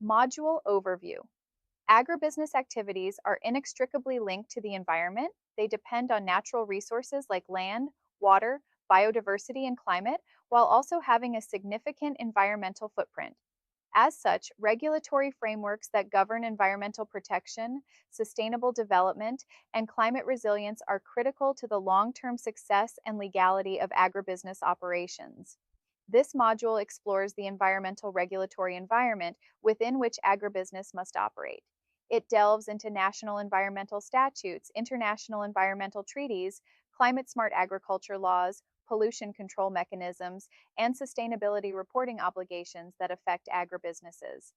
Module Overview. Agribusiness activities are inextricably linked to the environment. They depend on natural resources like land, water, biodiversity, and climate, while also having a significant environmental footprint. As such, regulatory frameworks that govern environmental protection, sustainable development, and climate resilience are critical to the long term success and legality of agribusiness operations. This module explores the environmental regulatory environment within which agribusiness must operate. It delves into national environmental statutes, international environmental treaties, climate smart agriculture laws, pollution control mechanisms, and sustainability reporting obligations that affect agribusinesses.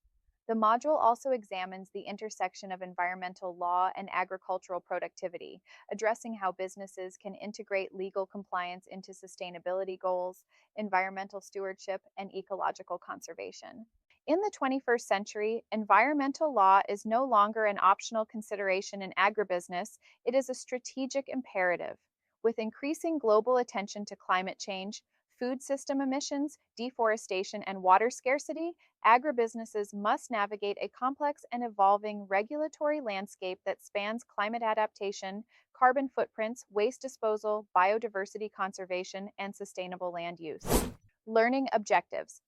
The module also examines the intersection of environmental law and agricultural productivity, addressing how businesses can integrate legal compliance into sustainability goals, environmental stewardship, and ecological conservation. In the 21st century, environmental law is no longer an optional consideration in agribusiness, it is a strategic imperative. With increasing global attention to climate change, food system emissions, deforestation, and water scarcity, agribusinesses must navigate a complex and evolving regulatory landscape that spans climate adaptation, carbon footprints, waste disposal, biodiversity conservation, and sustainable land use. Learning objectives.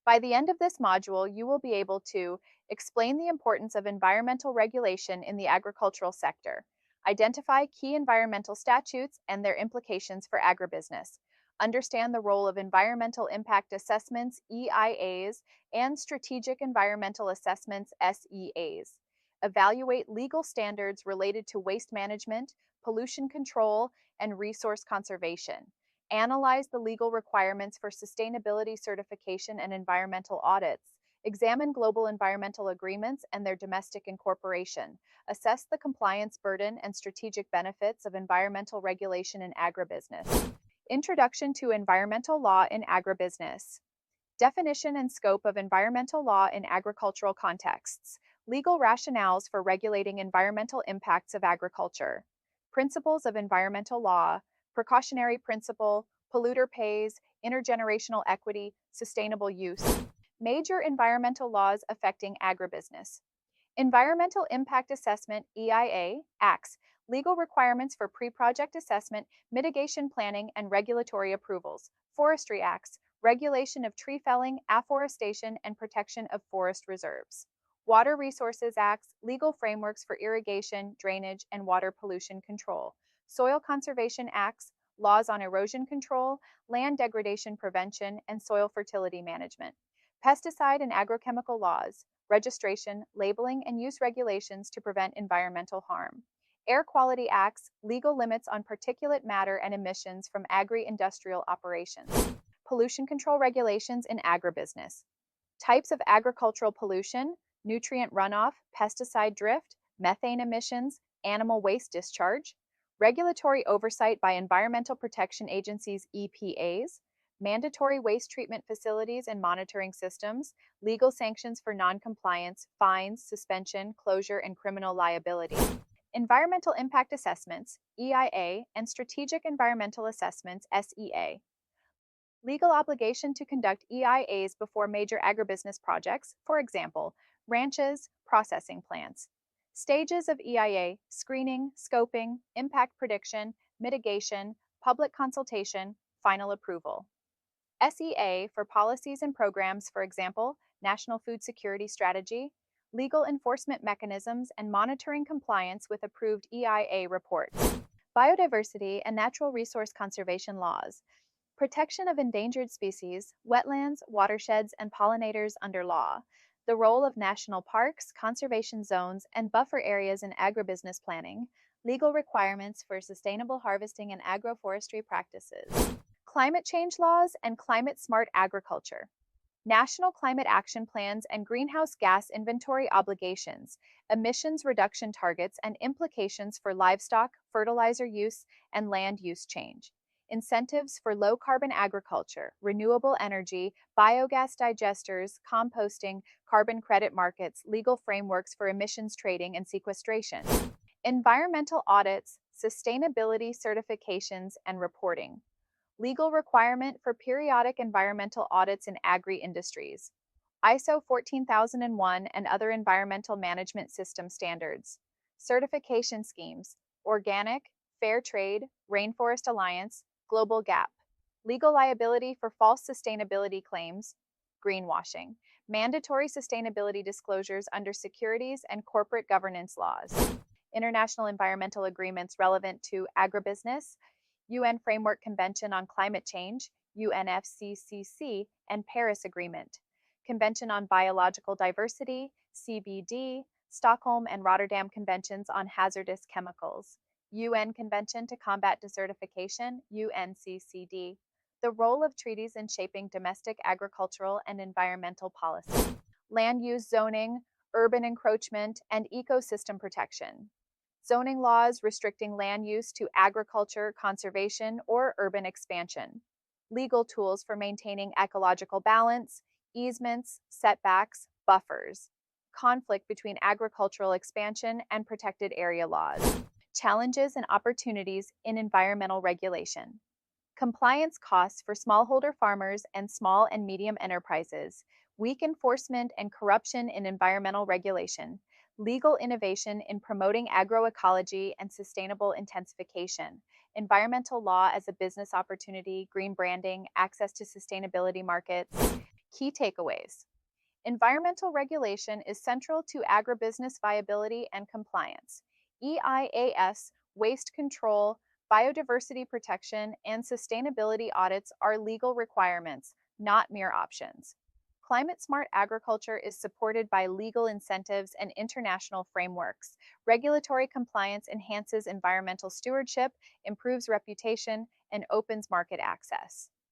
By the end of this module, you will be able to explain the importance of environmental regulation in the agricultural sector, identify key environmental statutes and their implications for agribusiness, understand the role of environmental impact assessments, EIAs, and strategic environmental assessments, SEAs, evaluate legal standards related to waste management, pollution control, and resource conservation, analyze the legal requirements for sustainability certification and environmental audits, examine global environmental agreements and their domestic incorporation, assess the compliance burden and strategic benefits of environmental regulation in agribusiness. Introduction to Environmental Law in Agribusiness. Definition and scope of environmental law in agricultural contexts. Legal rationales for regulating environmental impacts of agriculture. Principles of environmental law. Precautionary principle, polluter pays, intergenerational equity, sustainable use. Major environmental laws affecting agribusiness. Environmental Impact Assessment, EIA, ACTS, legal requirements for pre-project assessment, mitigation planning, and regulatory approvals. Forestry Acts, regulation of tree felling, afforestation, and protection of forest reserves. Water Resources Acts, legal frameworks for irrigation, drainage, and water pollution control. Soil Conservation Acts, laws on erosion control, land degradation prevention, and soil fertility management. Pesticide and agrochemical laws, registration, labeling, and use regulations to prevent environmental harm. Air Quality Acts, legal limits on particulate matter and emissions from agri-industrial operations. Pollution control regulations in agribusiness. Types of agricultural pollution, nutrient runoff, pesticide drift, methane emissions, animal waste discharge. Regulatory oversight by environmental protection agencies, EPAs. Mandatory waste treatment facilities and monitoring systems, legal sanctions for noncompliance, fines, suspension, closure, and criminal liability. Environmental Impact Assessments, EIA, and Strategic Environmental Assessments, SEA. Legal obligation to conduct EIAs before major agribusiness projects, for example, ranches, processing plants. Stages of EIA: screening, scoping, impact prediction, mitigation, public consultation, final approval. SEA for policies and programs, for example, National Food Security Strategy, legal enforcement mechanisms, and monitoring compliance with approved EIA reports. Biodiversity and natural resource conservation laws. Protection of endangered species, wetlands, watersheds, and pollinators under law. The role of national parks, conservation zones, and buffer areas in agribusiness planning. Legal requirements for sustainable harvesting and agroforestry practices. Climate change laws and climate smart agriculture. National climate action plans and greenhouse gas inventory obligations, emissions reduction targets, and implications for livestock, fertilizer use, and land use change. Incentives for low carbon agriculture, renewable energy, biogas digesters, composting, carbon credit markets, legal frameworks for emissions trading and sequestration. Environmental audits, sustainability certifications, and reporting. Legal requirement for periodic environmental audits in agri-industries. ISO 14001 and other environmental management system standards. Certification schemes: organic, fair trade, Rainforest Alliance, Global Gap. Legal liability for false sustainability claims, greenwashing. Mandatory sustainability disclosures under securities and corporate governance laws. International environmental agreements relevant to agribusiness, UN Framework Convention on Climate Change, UNFCCC, and Paris Agreement. Convention on Biological Diversity, CBD, Stockholm and Rotterdam Conventions on Hazardous Chemicals, UN Convention to Combat Desertification, UNCCD. The role of treaties in shaping domestic agricultural and environmental policy. Land use zoning, urban encroachment, and ecosystem protection. Zoning laws restricting land use to agriculture, conservation, or urban expansion. Legal tools for maintaining ecological balance, easements, setbacks, buffers. Conflict between agricultural expansion and protected area laws. Challenges and opportunities in environmental regulation. Compliance costs for smallholder farmers and small and medium enterprises, weak enforcement and corruption in environmental regulation, legal innovation in promoting agroecology and sustainable intensification, environmental law as a business opportunity, green branding, access to sustainability markets. Key takeaways. Environmental regulation is central to agribusiness viability and compliance. EIAS, waste control, biodiversity protection, and sustainability audits are legal requirements, not mere options. Climate smart agriculture is supported by legal incentives and international frameworks. Regulatory compliance enhances environmental stewardship, improves reputation, and opens market access.